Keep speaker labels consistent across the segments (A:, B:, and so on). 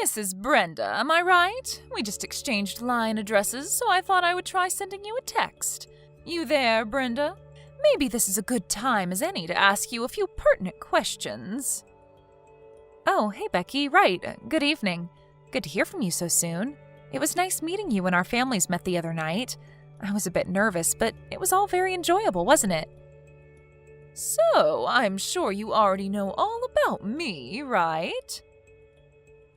A: This is Brenda, am I right? We just exchanged line addresses, so I thought I would try sending you a text. You there, Brenda? Maybe this is a good time as any to ask you a few pertinent questions. Oh, hey Becky, right. Good evening. Good to hear from you so soon. It was nice meeting you when our families met the other night. I was a bit nervous, but it was all very enjoyable, wasn't it? So, I'm sure you already know all about me, right?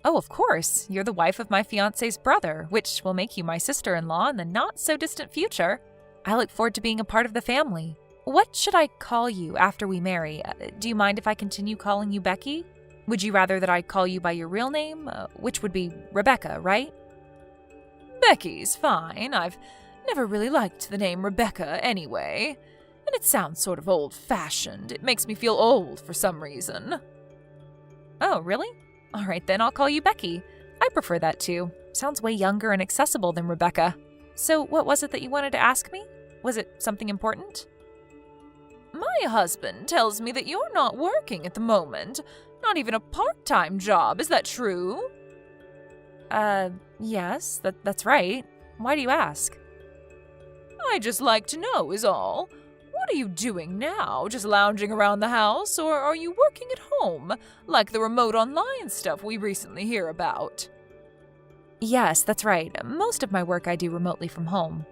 A: Oh, of course. You're the wife of my fiancé's brother, which will make you my sister-in-law in the not-so-distant future. I look forward to being a part of the family. What should I call you after we marry? Do you mind if I continue calling you Becky? Would you rather that I call you by your real name, which would be Rebecca, right? Becky's fine. I've never really liked the name Rebecca anyway. And it sounds sort of old-fashioned. It makes me feel old for some reason. Oh, really? All right, then I'll call you Becky. I prefer that too. Sounds way younger and accessible than Rebecca. So what was it that you wanted to ask me? Was it something important? My husband tells me that you're not working at the moment. Not even a part-time job. Is that true? Yes, that's right. Why do you ask? I just like to know is all. What are you doing now? Just lounging around the house, or are you working at home, like the remote online stuff we recently hear about? Yes, that's right. Most of my work I do remotely from home.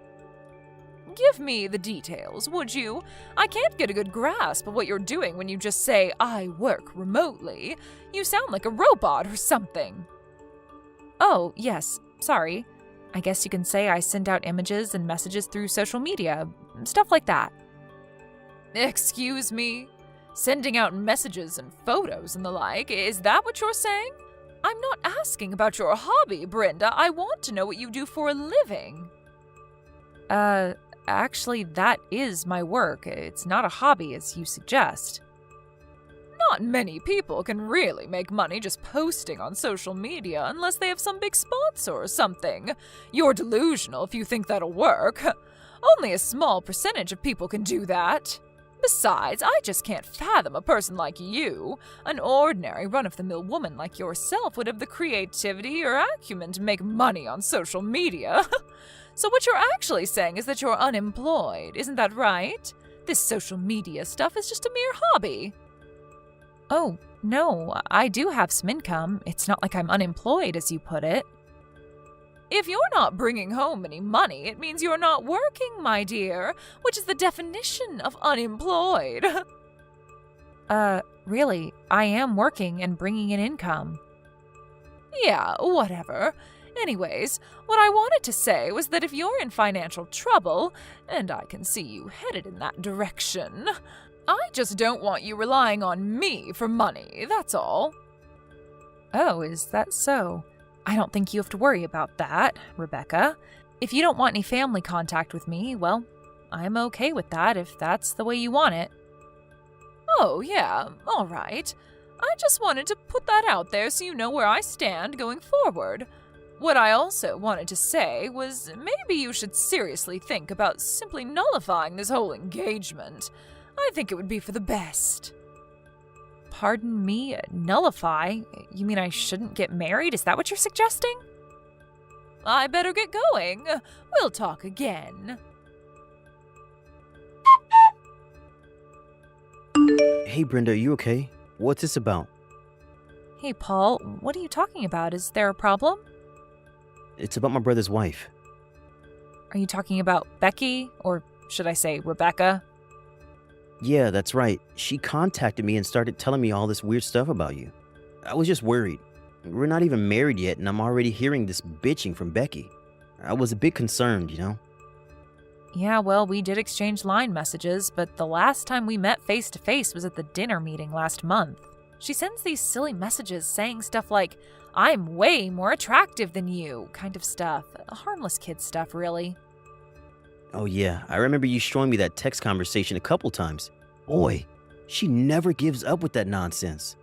A: Give me the details, would you? I can't get a good grasp of what you're doing when you just say, I work remotely. You sound like a robot or something. Oh, yes. Sorry. I guess you can say I send out images and messages through social media. Stuff like that. Excuse me? Sending out messages and photos and the like, is that what you're saying? I'm not asking about your hobby, Brenda. I want to know what you do for a living. Actually, that is my work. It's not a hobby, as you suggest. Not many people can really make money just posting on social media unless they have some big sponsor or something. You're delusional if you think that'll work. Only a small percentage of people can do that. Besides, I just can't fathom a person like you. An ordinary run-of-the-mill woman like yourself would have the creativity or acumen to make money on social media. So what you're actually saying is that you're unemployed, isn't that right? This social media stuff is just a mere hobby. Oh, no, I do have some income. It's not like I'm unemployed, as you put it. If you're not bringing home any money, it means you're not working, my dear, which is the definition of unemployed. Really, I am working and bringing in income. Yeah, whatever. Anyways, what I wanted to say was that if you're in financial trouble, and I can see you headed in that direction, I just don't want you relying on me for money, that's all. Oh, is that so? I don't think you have to worry about that, Rebecca. If you don't want any family contact with me, well, I'm okay with that if that's the way you want it. Oh, yeah, all right. I just wanted to put that out there so you know where I stand going forward. What I also wanted to say was maybe you should seriously think about simply nullifying this whole engagement. I think it would be for the best. Pardon me? Nullify? You mean I shouldn't get married? Is that what you're suggesting? I better get going. We'll talk again.
B: Hey Brenda, are you okay? What's this about?
A: Hey Paul, what are you talking about? Is there a problem?
B: It's about my brother's wife.
A: Are you talking about Becky? Or should I say Rebecca?
B: Yeah, that's right. She contacted me and started telling me all this weird stuff about you. I was just worried. We're not even married yet, and I'm already hearing this bitching from Becky. I was a bit concerned, you know?
A: Yeah, well, we did exchange line messages, but the last time we met face-to-face was at the dinner meeting last month. She sends these silly messages saying stuff like, I'm way more attractive than you, kind of stuff. Harmless kid stuff, really.
B: Oh yeah, I remember you showing me that text conversation a couple times. Boy, she never gives up with that nonsense.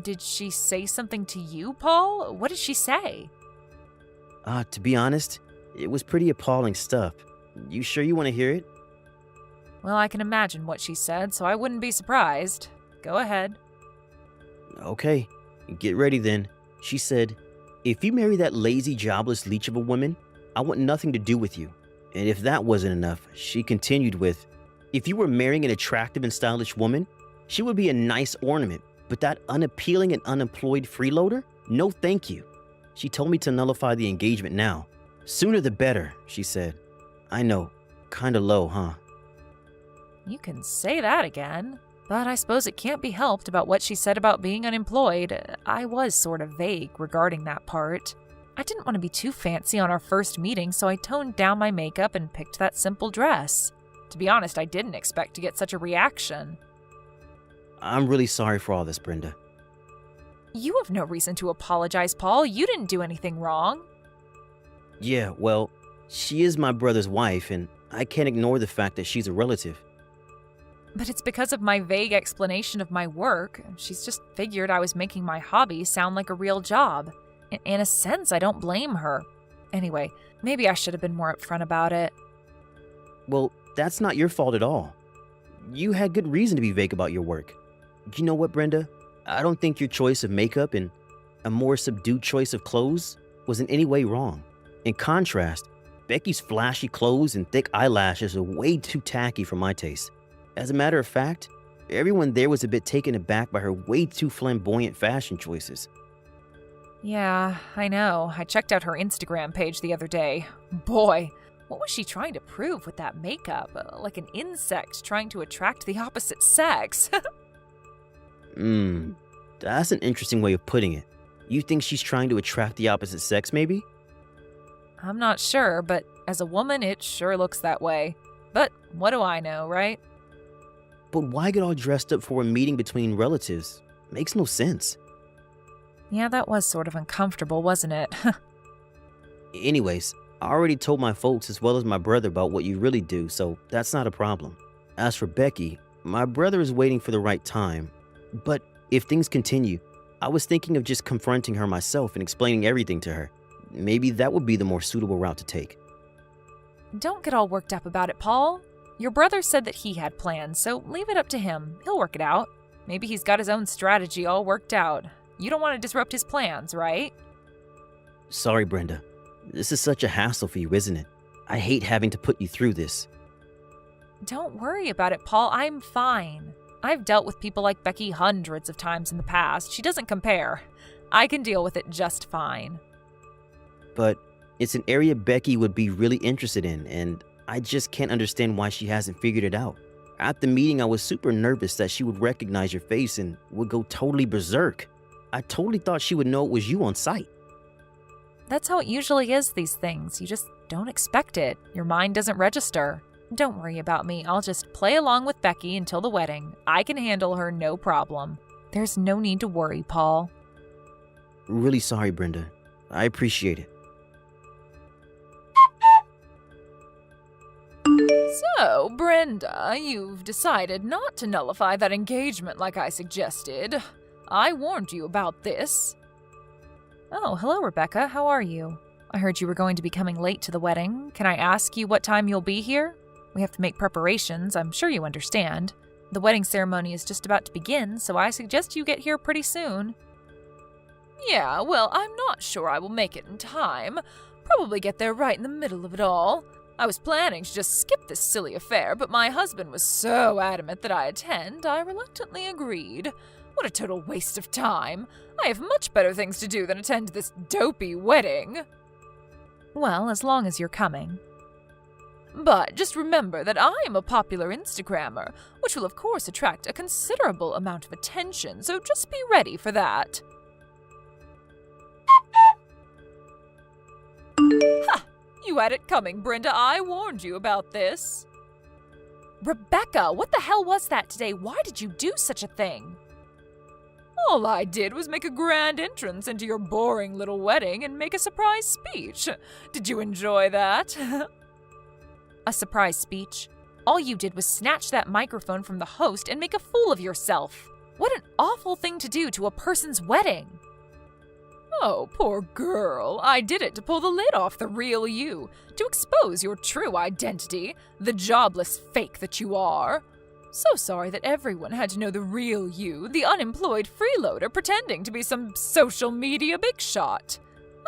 A: Did she say something to you, Paul? What did she say?
B: To be honest, it was pretty appalling stuff. You sure you want to hear it?
A: Well, I can imagine what she said, so I wouldn't be surprised. Go ahead.
B: Okay, get ready then. She said, "If you marry that lazy, jobless leech of a woman, I want nothing to do with you." And if that wasn't enough, she continued with, "If you were marrying an attractive and stylish woman, she would be a nice ornament, but that unappealing and unemployed freeloader? No thank you." She told me to nullify the engagement now. "Sooner the better," she said. I know, kinda low, huh?
A: You can say that again. But I suppose it can't be helped about what she said about being unemployed. I was sort of vague regarding that part. I didn't want to be too fancy on our first meeting, so I toned down my makeup and picked that simple dress. To be honest, I didn't expect to get such a reaction.
B: I'm really sorry for all this, Brenda.
A: You have no reason to apologize, Paul. You didn't do anything wrong.
B: Yeah, well, she is my brother's wife, and I can't ignore the fact that she's a relative.
A: But it's because of my vague explanation of my work. She's just figured I was making my hobby sound like a real job. In a sense, I don't blame her. Anyway, maybe I should have been more upfront about it.
B: Well, that's not your fault at all. You had good reason to be vague about your work. You know what, Brenda? I don't think your choice of makeup and a more subdued choice of clothes was in any way wrong. In contrast, Becky's flashy clothes and thick eyelashes are way too tacky for my taste. As a matter of fact, everyone there was a bit taken aback by her way too flamboyant fashion choices.
A: Yeah, I know. I checked out her Instagram page the other day. Boy, what was she trying to prove with that makeup? Like an insect trying to attract the opposite sex.
B: That's an interesting way of putting it. You think she's trying to attract the opposite sex, maybe?
A: I'm not sure, but as a woman, it sure looks that way. But what do I know, right?
B: But why get all dressed up for a meeting between relatives? Makes no sense.
A: Yeah, that was sort of uncomfortable, wasn't it?
B: Anyways, I already told my folks as well as my brother about what you really do, so that's not a problem. As for Becky, my brother is waiting for the right time. But if things continue, I was thinking of just confronting her myself and explaining everything to her. Maybe that would be the more suitable route to take.
A: Don't get all worked up about it, Paul. Your brother said that he had plans, so leave it up to him. He'll work it out. Maybe he's got his own strategy all worked out. You don't want to disrupt his plans, right?
B: Sorry, Brenda. This is such a hassle for you, isn't it? I hate having to put you through this.
A: Don't worry about it, Paul. I'm fine. I've dealt with people like Becky hundreds of times in the past. She doesn't compare. I can deal with it just fine.
B: But it's an area Becky would be really interested in, and I just can't understand why she hasn't figured it out. At the meeting, I was super nervous that she would recognize your face and would go totally berserk. I totally thought she would know it was you on sight.
A: That's how it usually is, these things. You just don't expect it. Your mind doesn't register. Don't worry about me. I'll just play along with Becky until the wedding. I can handle her, no problem. There's no need to worry, Paul.
B: Really sorry, Brenda. I appreciate it.
A: So, Brenda, you've decided not to nullify that engagement like I suggested. I warned you about this. Oh, hello, Rebecca. How are you? I heard you were going to be coming late to the wedding. Can I ask you what time you'll be here? We have to make preparations. I'm sure you understand. The wedding ceremony is just about to begin, so I suggest you get here pretty soon. Yeah, well, I'm not sure I will make it in time. Probably get there right in the middle of it all. I was planning to just skip this silly affair, but my husband was so adamant that I attend, I reluctantly agreed. What a total waste of time. I have much better things to do than attend this dopey wedding. Well, as long as you're coming. But just remember that I am a popular Instagrammer, which will of course attract a considerable amount of attention, so just be ready for that. Ha! You had it coming, Brenda. I warned you about this. Rebecca, what the hell was that today? Why did you do such a thing? All I did was make a grand entrance into your boring little wedding and make a surprise speech. Did you enjoy that? A surprise speech? All you did was snatch that microphone from the host and make a fool of yourself. What an awful thing to do to a person's wedding. Oh, poor girl. I did it to pull the lid off the real you, to expose your true identity, the jobless fake that you are. So sorry that everyone had to know the real you, the unemployed freeloader pretending to be some social media big shot.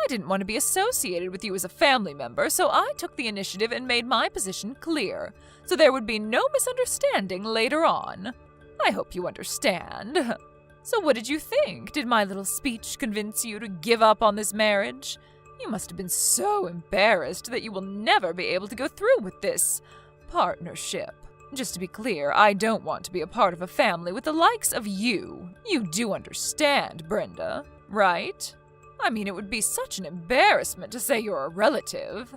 A: I didn't want to be associated with you as a family member, so I took the initiative and made my position clear, so there would be no misunderstanding later on. I hope you understand. So what did you think? Did my little speech convince you to give up on this marriage? You must have been so embarrassed that you will never be able to go through with this partnership. Just to be clear, I don't want to be a part of a family with the likes of you. You do understand, Brenda, right? I mean, it would be such an embarrassment to say you're a relative.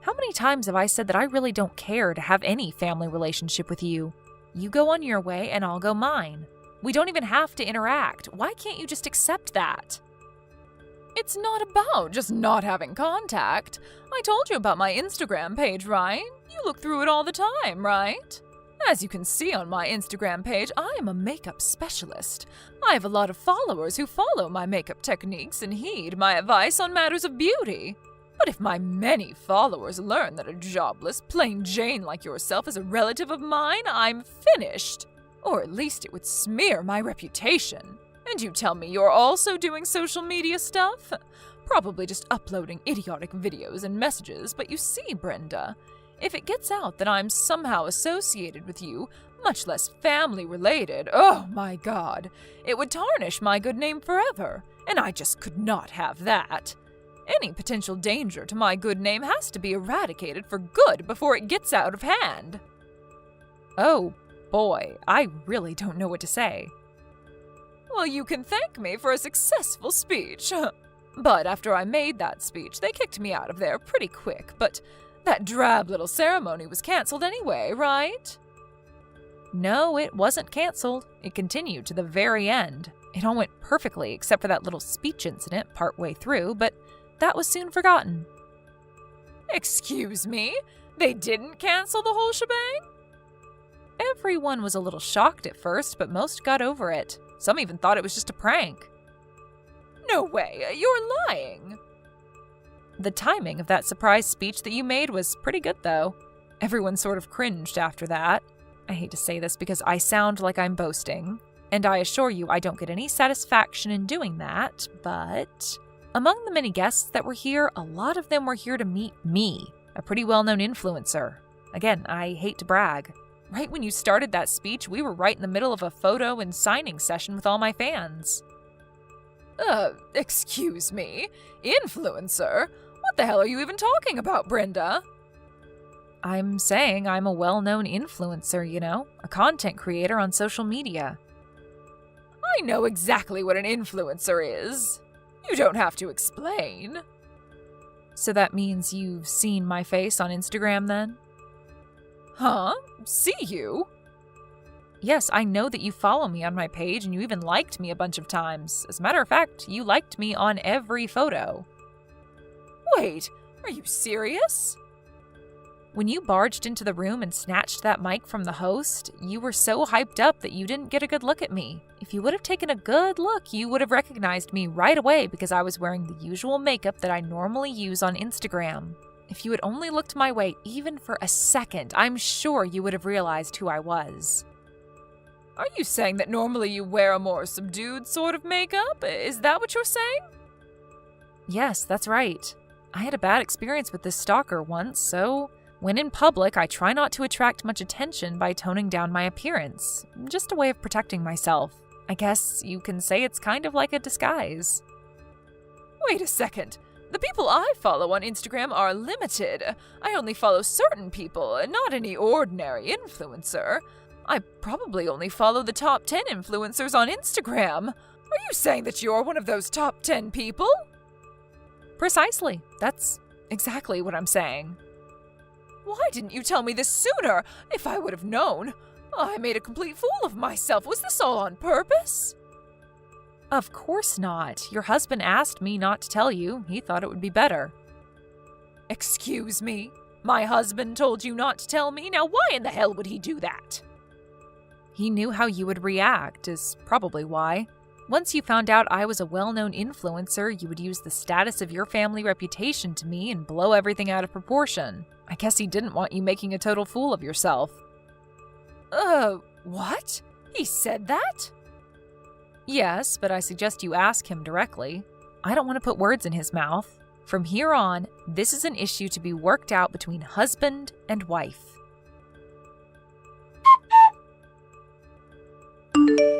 C: How many times have I said that I really don't care to have any family relationship with you? You go on your way and I'll go mine. We don't even have to interact. Why can't you just accept that?
A: It's not about just not having contact. I told you about my Instagram page, right? You look through it all the time, right? As you can see on my Instagram page, I am a makeup specialist. I have a lot of followers who follow my makeup techniques and heed my advice on matters of beauty. But if my many followers learn that a jobless, plain Jane like yourself is a relative of mine, I'm finished. Or at least it would smear my reputation. And you tell me you're also doing social media stuff? Probably just uploading idiotic videos and messages, but you see, Brenda, if it gets out that I'm somehow associated with you, much less family related, oh my God, it would tarnish my good name forever, and I just could not have that. Any potential danger to my good name has to be eradicated for good before it gets out of hand.
C: Oh, boy, I really don't know what to say.
A: Well, you can thank me for a successful speech. But after I made that speech, they kicked me out of there pretty quick, but that drab little ceremony was canceled anyway, right?
C: No, it wasn't canceled. It continued to the very end. It all went perfectly except for that little speech incident partway through, but that was soon forgotten.
A: Excuse me? They didn't cancel the whole shebang?
C: Everyone was a little shocked at first, but most got over it. Some even thought it was just a prank.
A: No way, you're lying.
C: The timing of that surprise speech that you made was pretty good, though. Everyone sort of cringed after that. I hate to say this because I sound like I'm boasting, and I assure you I don't get any satisfaction in doing that, but among the many guests that were here, a lot of them were here to meet me, a pretty well-known influencer. Again, I hate to brag. Right when you started that speech, we were right in the middle of a photo and signing session with all my fans.
A: Excuse me? Influencer? What the hell are you even talking about, Brenda?
C: I'm saying I'm a well-known influencer, you know, a content creator on social media.
A: I know exactly what an influencer is. You don't have to explain.
C: So that means you've seen my face on Instagram then?
A: Huh? See you?
C: Yes, I know that you follow me on my page and you even liked me a bunch of times. As a matter of fact, you liked me on every photo.
A: Wait, are you serious?
C: When you barged into the room and snatched that mic from the host, you were so hyped up that you didn't get a good look at me. If you would have taken a good look, you would have recognized me right away because I was wearing the usual makeup that I normally use on Instagram. If you had only looked my way even for a second, I'm sure you would have realized who I was.
A: Are you saying that normally you wear a more subdued sort of makeup? Is that what you're saying?
C: Yes, that's right. I had a bad experience with this stalker once, so when in public, I try not to attract much attention by toning down my appearance. Just a way of protecting myself. I guess you can say it's kind of like a disguise.
A: Wait a second. The people I follow on Instagram are limited. I only follow certain people, not any ordinary influencer. I probably only follow the top 10 influencers on Instagram. Are you saying that you're one of those top 10 people?
C: Precisely. That's exactly what I'm saying.
A: Why didn't you tell me this sooner? If I would have known. I made a complete fool of myself. Was this all on purpose?
C: Of course not. Your husband asked me not to tell you. He thought it would be better.
A: Excuse me? My husband told you not to tell me? Now why in the hell would he do that?
C: He knew how you would react, is probably why. Once you found out I was a well-known influencer, you would use the status of your family reputation to me and blow everything out of proportion. I guess he didn't want you making a total fool of yourself. What? He said that? Yes, but I suggest you ask him directly. I don't want to put words in his mouth. From here on, this is an issue to be worked out between husband and wife.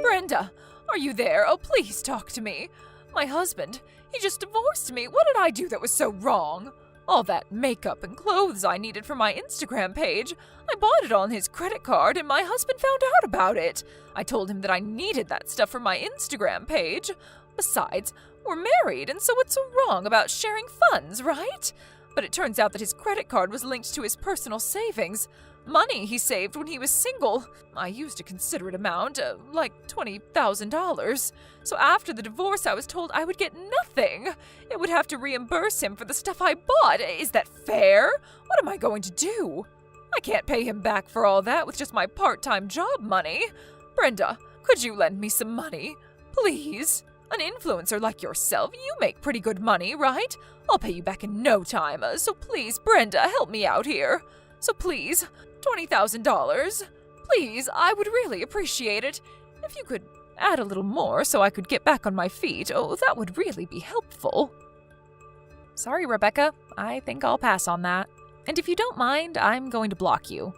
A: Brenda, are you there? Oh, please talk to me. My husband, he just divorced me. What did I do that was so wrong? All that makeup and clothes I needed for my Instagram page, I bought it on his credit card and my husband found out about it. I told him that I needed that stuff for my Instagram page. Besides, we're married, and so what's so wrong about sharing funds, right? But it turns out that his credit card was linked to his personal savings. Money he saved when he was single. I used a considerate amount, like $20,000. So after the divorce, I was told I would get nothing. It would have to reimburse him for the stuff I bought. Is that fair? What am I going to do? I can't pay him back for all that with just my part-time job money. Brenda, could you lend me some money? Please? An influencer like yourself, you make pretty good money, right? I'll pay you back in no time, so please, Brenda, help me out here. So please, $20,000. Please, I would really appreciate it. If you could add a little more so I could get back on my feet, oh, that would really be helpful.
C: Sorry, Rebecca. I think I'll pass on that. And if you don't mind, I'm going to block you.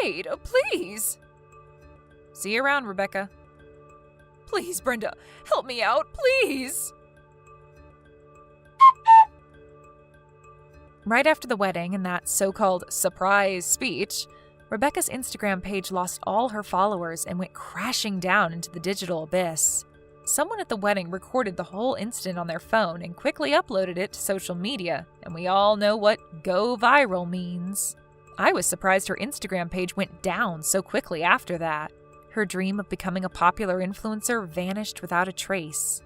A: Wait, please.
C: See you around, Rebecca.
A: Please, Brenda, help me out, please.
C: Right after the wedding and that so-called surprise speech, Rebecca's Instagram page lost all her followers and went crashing down into the digital abyss. Someone at the wedding recorded the whole incident on their phone and quickly uploaded it to social media, and we all know what go viral means. I was surprised her Instagram page went down so quickly after that. Her dream of becoming a popular influencer vanished without a trace.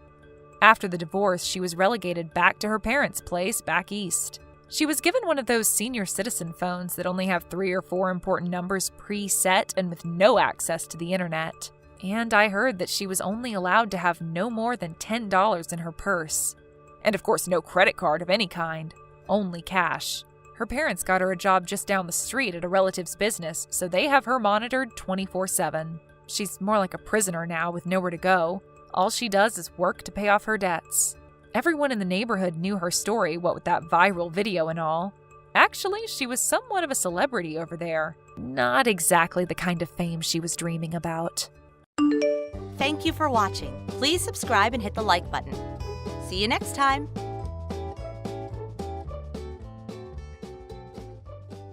C: After the divorce, she was relegated back to her parents' place back east. She was given one of those senior citizen phones that only have 3 or 4 important numbers preset and with no access to the internet. And I heard that she was only allowed to have no more than $10 in her purse. And of course, no credit card of any kind, only cash. Her parents got her a job just down the street at a relative's business, so they have her monitored 24/7. She's more like a prisoner now with nowhere to go. All she does is work to pay off her debts. Everyone in the neighborhood knew her story, what with that viral video and all. Actually, she was somewhat of a celebrity over there. Not exactly the kind of fame she was dreaming about.
D: Thank you for watching. Please subscribe and hit the like button. See you next time.